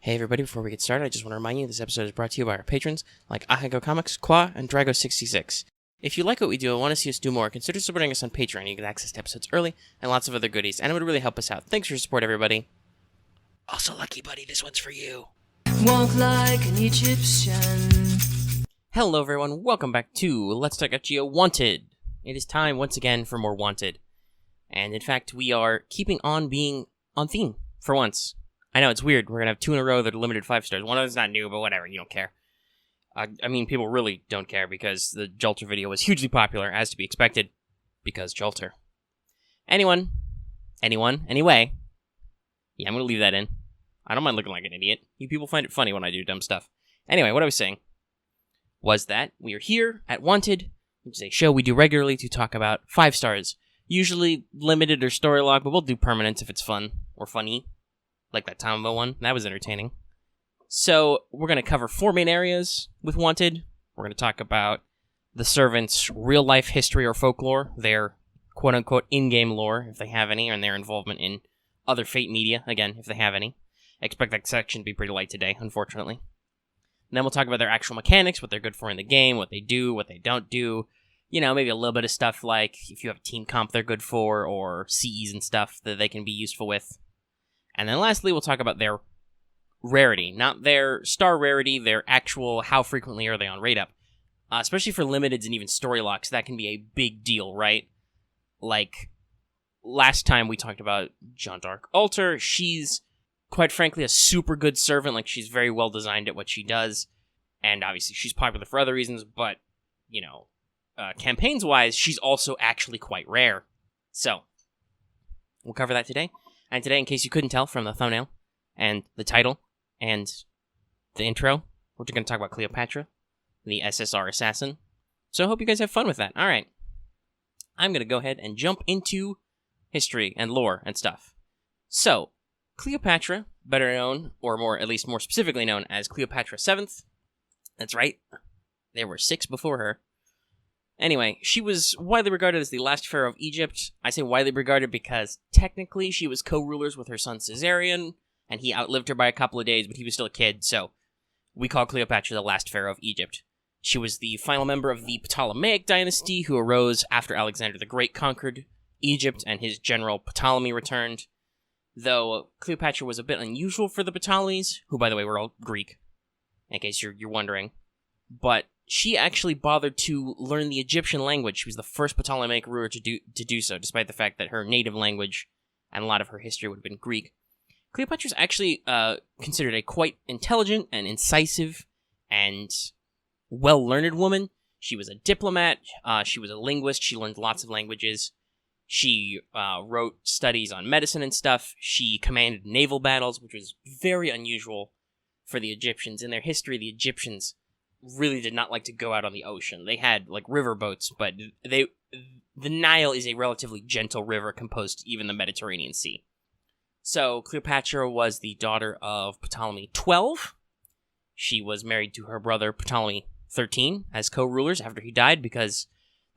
Hey everybody, before we get started, I just want to remind you this episode is brought to you by our patrons like Ahego Comics, Qua, and Drago66. If you like what we do and want to see us do more, consider supporting us on Patreon. You get access to episodes early and lots of other goodies, and it would really help us out. Thanks for your support, everybody. Also, Lucky Buddy, this one's for you. Walk like an Egyptian. Hello everyone, welcome back to Let's Talk FGO Wanted. It is time once again for more Wanted. And in fact, we are keeping on being on theme for once. I know, it's weird. We're going to have 2 in a row that are limited 5 stars. One of them's not new, but whatever, you don't care. I mean, people really don't care because the Jolter video was hugely popular, as to be expected, because Jolter. Anyway. Yeah, I'm going to leave that in. I don't mind looking like an idiot. You people find it funny when I do dumb stuff. Anyway, what I was saying was that we are here at Wanted, which is a show we do regularly to talk about 5 stars. Usually limited or story log, but we'll do permanent if it's fun or funny. Like that Tombo one. That was entertaining. So, we're going to cover 4 main areas with Wanted. We're going to talk about the servants' real-life history or folklore, their quote-unquote in-game lore, if they have any, and their involvement in other Fate media, again, if they have any. I expect that section to be pretty light today, unfortunately. And then we'll talk about their actual mechanics, what they're good for in the game, what they do, what they don't do. You know, maybe a little bit of stuff like if you have a team comp they're good for, or CEs and stuff that they can be useful with. And then lastly, we'll talk about their rarity. Not their star rarity, their actual how frequently are they on rate up. Especially for limiteds and even story locks, that can be a big deal, right? Like, last time we talked about Jeanne d'Arc Alter. She's, quite frankly, a super good servant. Like, she's very well designed at what she does. And obviously, she's popular for other reasons, but, you know, campaigns-wise, she's also actually quite rare. So, we'll cover that today. And today, in case you couldn't tell from the thumbnail, and the title, and the intro, we're going to talk about Cleopatra, the SSR Assassin. So I hope you guys have fun with that. Alright. I'm going to go ahead and jump into history and lore and stuff. So, Cleopatra, better known, or at least more specifically known as Cleopatra VII. That's right. There were 6 before her. Anyway, she was widely regarded as the last pharaoh of Egypt. I say widely regarded because technically she was co-rulers with her son Caesarion, and he outlived her by a couple of days, but he was still a kid, so we call Cleopatra the last pharaoh of Egypt. She was the final member of the Ptolemaic dynasty, who arose after Alexander the Great conquered Egypt and his general Ptolemy returned. Though Cleopatra was a bit unusual for the Ptolemies, who, by the way, were all Greek, in case you're wondering, but she actually bothered to learn the Egyptian language. She was the first Ptolemaic ruler to do so, despite the fact that her native language and a lot of her history would have been Greek. Cleopatra is actually considered a quite intelligent and incisive and well-learned woman. She was a diplomat. She was a linguist. She learned lots of languages. She wrote studies on medicine and stuff. She commanded naval battles, which was very unusual for the Egyptians. In their history, the Egyptians really did not like to go out on the ocean. They had, like, river boats, but the Nile is a relatively gentle river composed to even the Mediterranean Sea. So, Cleopatra was the daughter of Ptolemy XII. She was married to her brother Ptolemy XIII as co-rulers after he died, because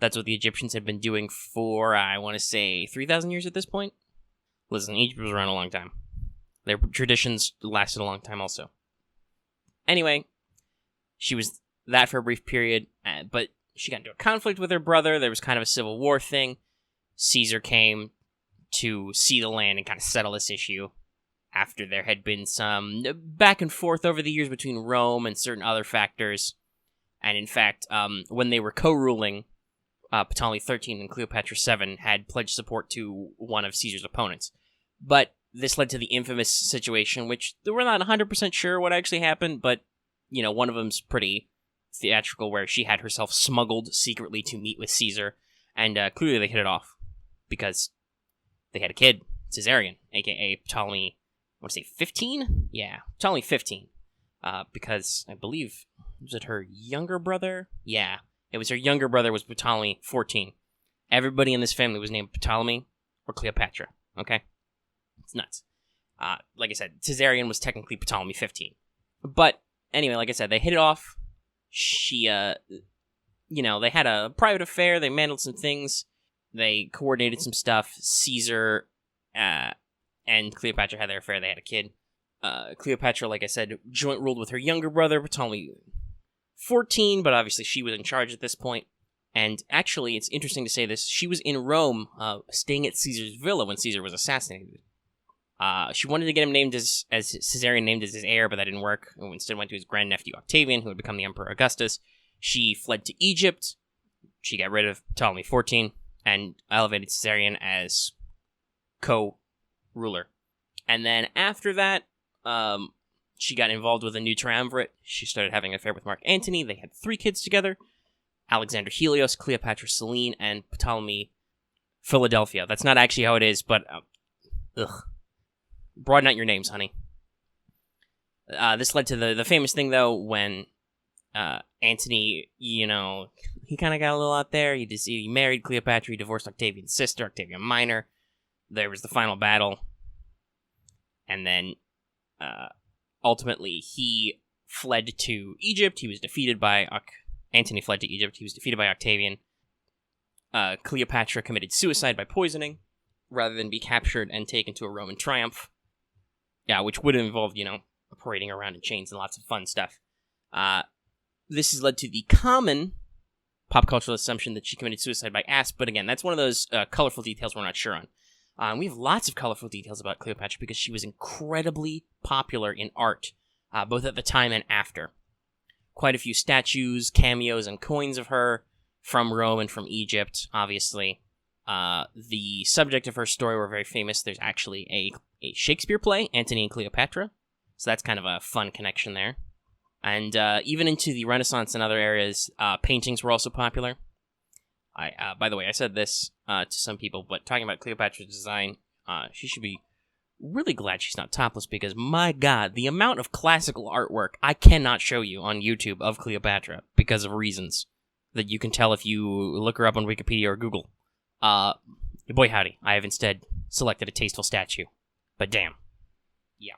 that's what the Egyptians had been doing for, I want to say, 3,000 years at this point. Listen, Egypt was around a long time. Their traditions lasted a long time also. Anyway, she was that for a brief period, but she got into a conflict with her brother. There was kind of a civil war thing. Caesar came to see the land and kind of settle this issue after there had been some back and forth over the years between Rome and certain other factors. And in fact, when they were co-ruling, Ptolemy XIII and Cleopatra VII had pledged support to one of Caesar's opponents. But this led to the infamous situation, which we're not 100% sure what actually happened, but you know, one of them's pretty theatrical, where she had herself smuggled secretly to meet with Caesar, and clearly they hit it off, because they had a kid, Caesarion, aka Ptolemy, I want to say 15? Yeah, Ptolemy 15, because I believe, was it her younger brother? Yeah, it was her younger brother was Ptolemy 14. Everybody in this family was named Ptolemy or Cleopatra, okay? It's nuts. Like I said, Caesarion was technically Ptolemy 15, but anyway, like I said, they hit it off. She, they had a private affair. They managed some things. They coordinated some stuff. Caesar and Cleopatra had their affair. They had a kid. Cleopatra, like I said, joint ruled with her younger brother, Ptolemy 14, but obviously she was in charge at this point. And actually, it's interesting to say this, she was in Rome, staying at Caesar's villa when Caesar was assassinated. She wanted to get him named as Caesarion named as his heir, but that didn't work. And instead went to his grandnephew Octavian, who had become the Emperor Augustus. She fled to Egypt. She got rid of Ptolemy 14 and elevated Caesarion as co-ruler. And then after that, she got involved with a new triumvirate. She started having an affair with Mark Antony. They had 3 kids together: Alexander Helios, Cleopatra Selene, and Ptolemy Philadelphia. That's not actually how it is, but broaden out your names, honey. This led to the famous thing, though, when Antony, he kind of got a little out there. He married Cleopatra. He divorced Octavian's sister, Octavia Minor. There was the final battle. And then, ultimately, he fled to Egypt. He was defeated by... Antony fled to Egypt. He was defeated by Octavian. Cleopatra committed suicide by poisoning, rather than be captured and taken to a Roman triumph. Yeah, which would have involved, parading around in chains and lots of fun stuff. This has led to the common pop cultural assumption that she committed suicide by asp, but again, that's one of those colorful details we're not sure on. We have lots of colorful details about Cleopatra because she was incredibly popular in art, both at the time and after. Quite a few statues, cameos, and coins of her from Rome and from Egypt, obviously. The subject of her story were very famous. There's actually a Shakespeare play, Antony and Cleopatra, so that's kind of a fun connection there. And even into the Renaissance and other areas, paintings were also popular. By the way, I said this to some people, but talking about Cleopatra's design, she should be really glad she's not topless, because my god, the amount of classical artwork I cannot show you on YouTube of Cleopatra because of reasons that you can tell if you look her up on Wikipedia or Google. Boy howdy, I have instead selected a tasteful statue. But damn. Yeah.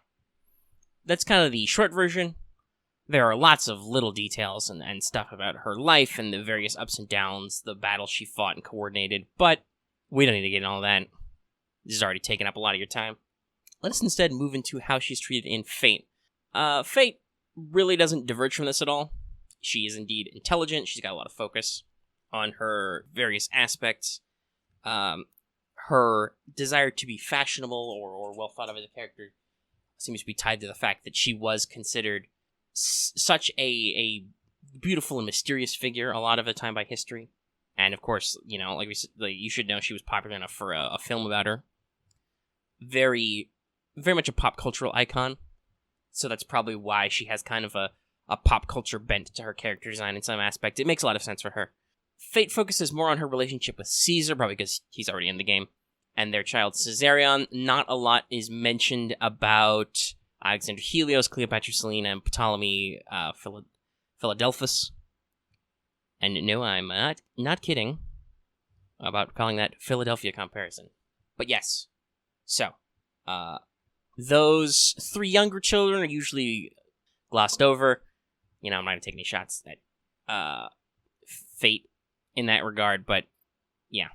That's kind of the short version. There are lots of little details and stuff about her life and the various ups and downs, the battles she fought and coordinated, but we don't need to get into all that. This has already taken up a lot of your time. Let us instead move into how she's treated in Fate. Fate really doesn't diverge from this at all. She is indeed intelligent. She's got a lot of focus on her various aspects. Her desire to be fashionable or well thought of as a character seems to be tied to the fact that she was considered such a beautiful and mysterious figure a lot of the time by history. And of course, like we said, you should know she was popular enough for a film about her. Very, very much a pop cultural icon. So that's probably why she has kind of a pop culture bent to her character design in some aspect. It makes a lot of sense for her. Fate focuses more on her relationship with Caesar, probably because he's already in the game, and their child Caesarion. Not a lot is mentioned about Alexander Helios, Cleopatra Selene, and Ptolemy Philadelphus. And no, I'm not kidding about calling that Philadelphia comparison. But yes. So, those 3 younger children are usually glossed over. I'm not going to take any shots at Fate in that regard, but yeah.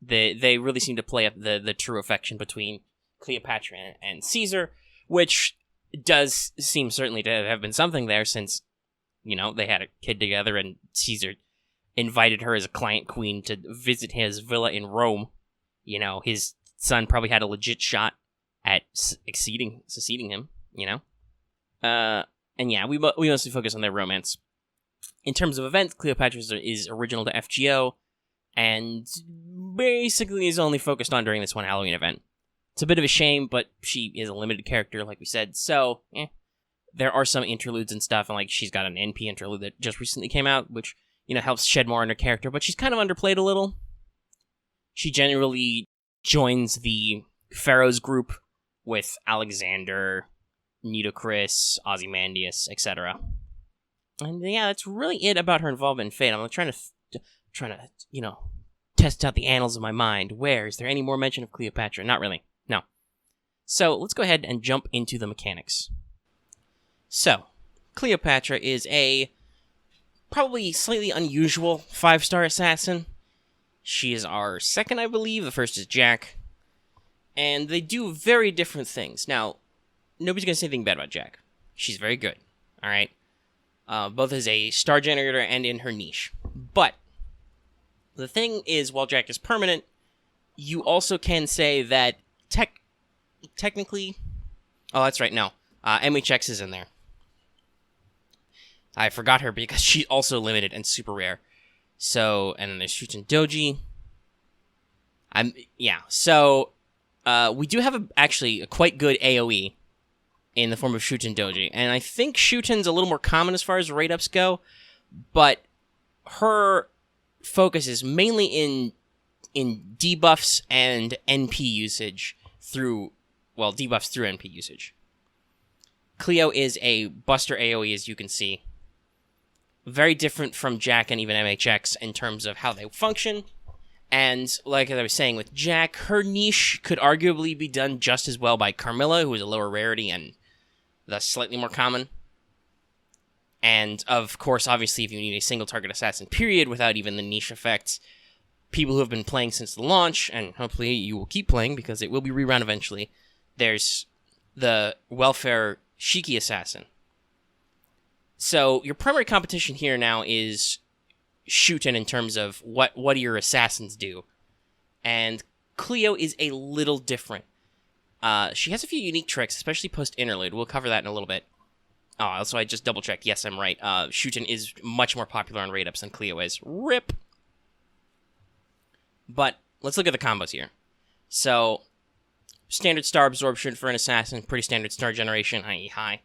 They really seem to play up the true affection between Cleopatra and Caesar, which does seem certainly to have been something there since, they had a kid together and Caesar invited her as a client queen to visit his villa in Rome. His son probably had a legit shot at succeeding him, And yeah, we mostly focus on their romance. In terms of events, Cleopatra is original to FGO, and basically is only focused on during this one Halloween event. It's a bit of a shame, but she is a limited character, like we said, so, There are some interludes and stuff, and she's got an NP interlude that just recently came out, which, helps shed more on her character, but she's kind of underplayed a little. She generally joins the Pharaoh's group with Alexander, Nitocris, Ozymandias, etc. And yeah, that's really it about her involvement in Fate. I'm trying to test out the annals of my mind. Where is there any more mention of Cleopatra? Not really. No. So let's go ahead and jump into the mechanics. So, Cleopatra is a probably slightly unusual 5-star assassin. She is our second, I believe. The first is Jack. And they do very different things. Now, nobody's going to say anything bad about Jack. She's very good, all right? Both as a star generator and in her niche. But the thing is, while Jack is permanent, you also can say that technically... Oh, that's right, no. MHX is in there. I forgot her because she's also limited and super rare. So, and then there's Shuten Doji. So we do have actually a quite good AoE in the form of Shuten Doji. And I think Shuten's a little more common as far as rate ups go, but her focus is mainly in debuffs and NP usage through, well, debuffs through NP usage. Cleo is a buster AoE, as you can see. Very different from Jack and even MHX in terms of how they function. And like I was saying with Jack, her niche could arguably be done just as well by Carmilla, who is a lower rarity and thus slightly more common. And of course, obviously, if you need a single target assassin period without even the niche effects, people who have been playing since the launch, and hopefully you will keep playing because it will be rerun eventually, there's the Welfare Shiki Assassin. So your primary competition here now is Shuten in terms of what do your assassins do. And Cleo is a little different. She has a few unique tricks, especially post-interlude. We'll cover that in a little bit. Oh, also I just double-checked. Yes, I'm right. Shuten is much more popular on rate-ups than Cleo is. RIP! But let's look at the combos here. So, standard star absorption for an assassin, pretty standard star generation, i.e. high.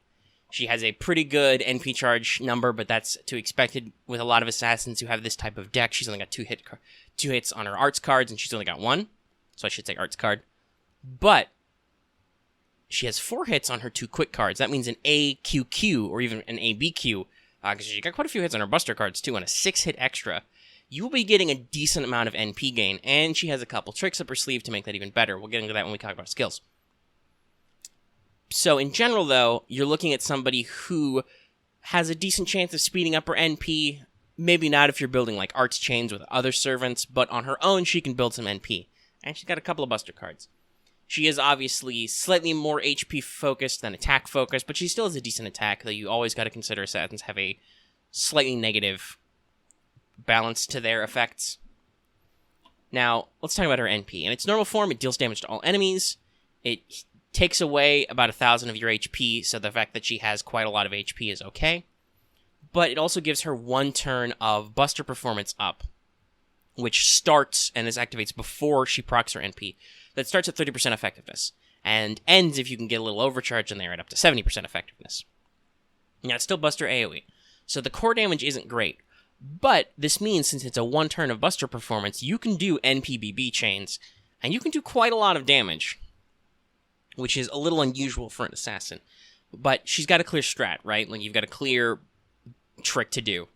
She has a pretty good NP charge number, but that's to expected with a lot of assassins who have this type of deck. She's only got two hits on her arts cards, and she's only got one. So I should say arts card. But she has 4 hits on her 2 quick cards. That means an AQQ, or even an ABQ, because she got quite a few hits on her buster cards too, and a 6-hit extra. You will be getting a decent amount of NP gain, and she has a couple tricks up her sleeve to make that even better. We'll get into that when we talk about skills. So in general, though, you're looking at somebody who has a decent chance of speeding up her NP. Maybe not if you're building like arts chains with other servants, but on her own, she can build some NP. And she's got a couple of buster cards. She is obviously slightly more HP focused than attack focused, but she still has a decent attack, though you always got to consider assassins have a slightly negative balance to their effects. Now, let's talk about her NP. In its normal form, it deals damage to all enemies. It takes away about 1,000 of your HP, so the fact that she has quite a lot of HP is okay. But it also gives her 1 turn of Buster Performance up, which starts and this activates before she procs her NP. That starts at 30% effectiveness, and ends if you can get a little overcharge in there at up to 70% effectiveness. Now, it's still Buster AoE, so the core damage isn't great. But this means, since it's a 1 turn of Buster Performance, you can do NPBB chains, and you can do quite a lot of damage, which is a little unusual for an assassin. But she's got a clear strat, right? Like, you've got a clear trick to do.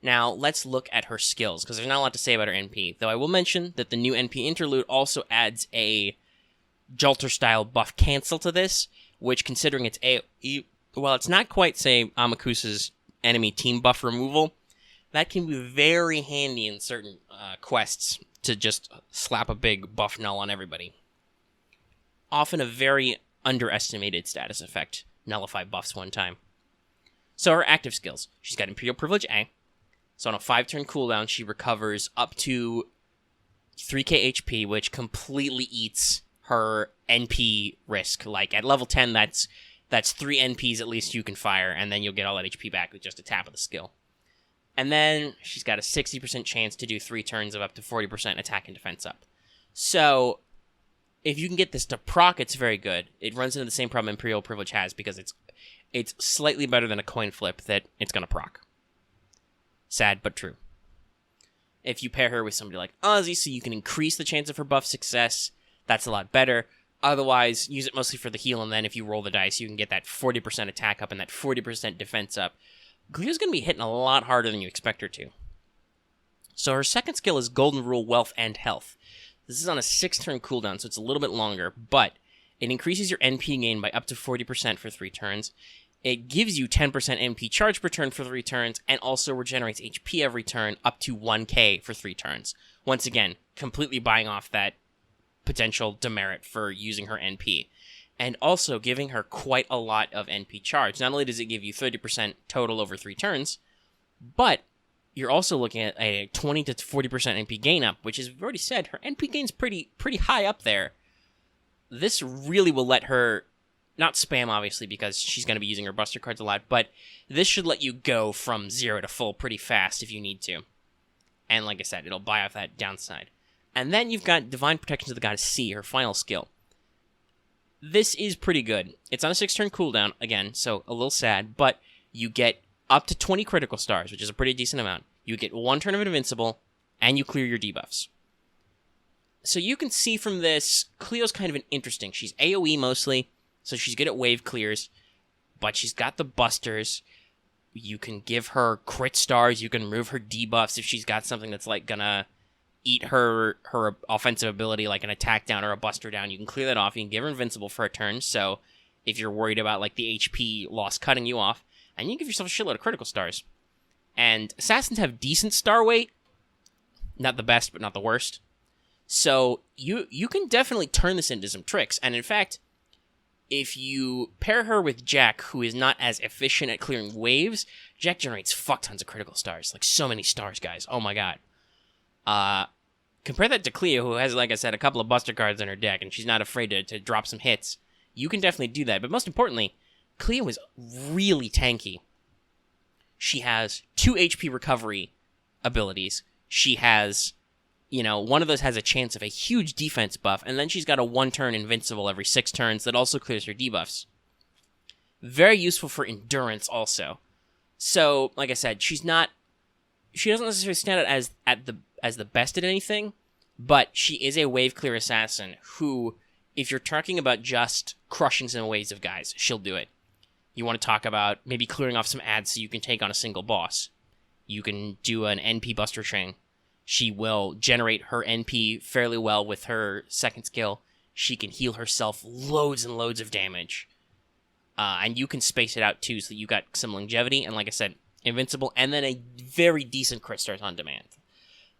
Now, let's look at her skills, because there's not a lot to say about her NP, though I will mention that the new NP Interlude also adds a Jolter-style buff cancel to this, which, considering it's well, it's not quite, say, Amakusa's enemy team buff removal, that can be very handy in certain quests to just slap a big buff null on everybody. Often a very underestimated status effect. Nullify buffs 1 time. So her active skills. She's got Imperial Privilege A. So on a 5-turn cooldown, she recovers up to 3k HP, which completely eats her NP risk. Like, at level 10, that's 3 NPs at least you can fire, and then you'll get all that HP back with just a tap of the skill. And then she's got a 60% chance to do 3 turns of up to 40% attack and defense up. So if you can get this to proc, it's very good. It runs into the same problem Imperial Privilege has, because it's slightly better than a coin flip that it's going to proc. Sad, but true. If you pair her with somebody like Ozzy, so you can increase the chance of her buff success, that's a lot better. Otherwise, use it mostly for the heal, and then if you roll the dice, you can get that 40% attack up and that 40% defense up. Cleo's going to be hitting a lot harder than you expect her to. So her second skill is Golden Rule Wealth and Health. This is on a 6-turn cooldown, so it's a little bit longer, but it increases your NP gain by up to 40% for 3 turns. It gives you 10% NP charge per turn for 3 turns, and also regenerates HP every turn up to 1k for 3 turns. Once again, completely buying off that potential demerit for using her NP. and also giving her quite a lot of NP charge. Not only does it give you 30% total over 3 turns, but you're also looking at a 20 to 40% NP gain up, which, as we've already said, her NP gain's pretty high up there. This really will let her, not spam obviously because she's going to be using her buster cards a lot, but this should let you go from 0 to full pretty fast if you need to. And like I said, it'll buy off that downside. And then you've got Divine Protection of the Goddess C, her final skill. This is pretty good. It's on a 6-turn cooldown, again, so a little sad, but you get up to 20 critical stars, which is a pretty decent amount. You get 1 turn of Invincible, and you clear your debuffs. So you can see from this, Cleo's kind of an interesting. She's AoE mostly, so she's good at wave clears, but she's got the busters. You can give her crit stars, you can remove her debuffs if she's got something that's like gonna eat her offensive ability, like an attack down or a buster down. You can clear that off. You can give her Invincible for a turn, so if you're worried about like the HP loss cutting you off, and you can give yourself a shitload of critical stars. And assassins have decent star weight, not the best, but not the worst. So you can definitely turn this into some tricks. And in fact, if you pair her with Jack, who is not as efficient at clearing waves, Jack generates fuck tons of critical stars. Like, so many stars, guys. Oh my god. Compare that to Cleo, who has, like I said, a couple of buster cards in her deck, and she's not afraid to drop some hits. You can definitely do that. But most importantly, Cleo is really tanky. She has 2 HP recovery abilities. She has, one of those has a chance of a huge defense buff, and then she's got a 1-turn Invincible every 6 turns that also clears her debuffs. Very useful for endurance also. So, like I said, she doesn't necessarily stand out as the best at anything, but she is a wave clear assassin who, if you're talking about just crushing some waves of guys, she'll do it. You want to talk about maybe clearing off some ads so you can take on a single boss. You can do an NP buster chain. She will generate her NP fairly well with her second skill. She can heal herself loads and loads of damage. And you can space it out too, so that you got some longevity, and like I said, Invincible, and then a very decent crit stars on demand.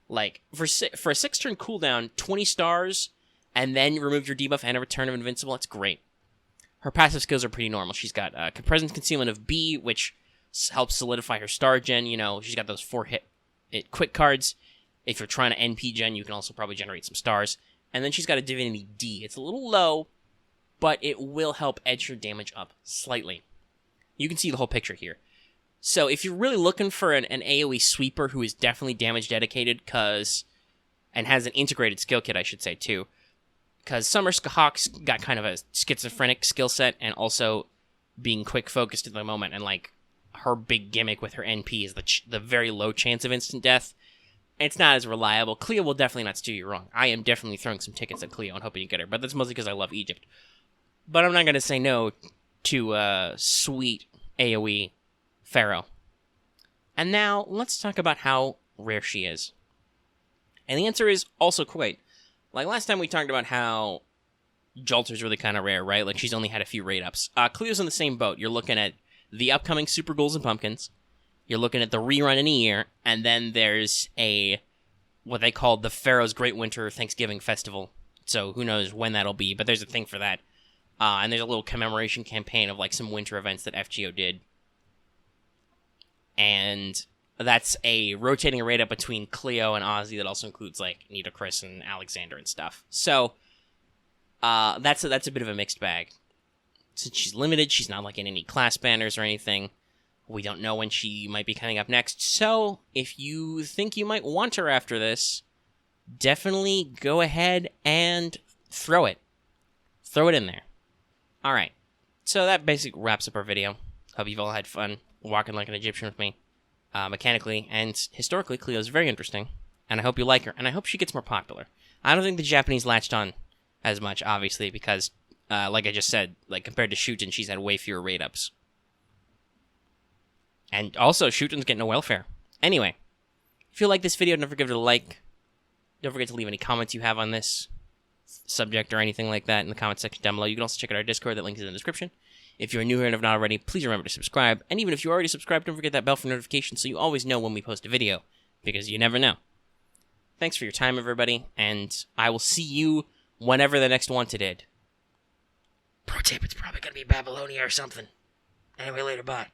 Like, for a 6-turn cooldown, 20 stars, and then you remove your debuff and a return of Invincible, that's great. Her passive skills are pretty normal. She's got Presence Concealment of B, which helps solidify her star gen. She's got those 4-hit quick cards. If you're trying to NP gen, you can also probably generate some stars. And then she's got a Divinity D. It's a little low, but it will help edge her damage up slightly. You can see the whole picture here. So if you're really looking for an AoE sweeper who is definitely damage dedicated, and has an integrated skill kit, I should say, too, because Summer Hawk's got kind of a schizophrenic skill set, and also being quick focused at the moment, and like her big gimmick with her NP is the very low chance of instant death. It's not as reliable. Cleo will definitely not steer you wrong. I am definitely throwing some tickets at Cleo and hoping you get her, but that's mostly because I love Egypt. But I'm not going to say no to sweet AoE Pharaoh. And now, let's talk about how rare she is. And the answer is also quite. Like last time we talked about how Jolter's really kind of rare, right? Like she's only had a few rate ups. Cleo's in the same boat. You're looking at the upcoming Super Ghouls and Pumpkins. You're looking at the rerun in a year, and then there's what they call the Pharaoh's Great Winter Thanksgiving Festival. So who knows when that'll be, but there's a thing for that. And there's a little commemoration campaign of like some winter events that FGO did. And that's a rotating rate up between Cleo and Ozzy that also includes like Nita, Chris, and Alexander and stuff. So that's a bit of a mixed bag. Since she's limited, she's not like in any class banners or anything. We don't know when she might be coming up next. So if you think you might want her after this, definitely go ahead and throw it. Throw it in there. All right. So that basically wraps up our video. Hope you've all had fun walking like an Egyptian with me. Mechanically and historically, Cleo's very interesting, and I hope you like her, and I hope she gets more popular. I don't think the Japanese latched on as much, obviously, because, like I just said, like compared to Shuten, she's had way fewer rate ups. And also, Shuten's getting no welfare. Anyway, if you like this video, don't forget to like. Don't forget to leave any comments you have on this subject or anything like that in the comment section down below. You can also check out our Discord, that link is in the description. If you're new here and have not already, please remember to subscribe. And even if you're already subscribed, don't forget that bell for notifications so you always know when we post a video, because you never know. Thanks for your time, everybody, and I will see you whenever the next Wanted is. Pro tip, it's probably gonna be Babylonia or something. Anyway, later, bye.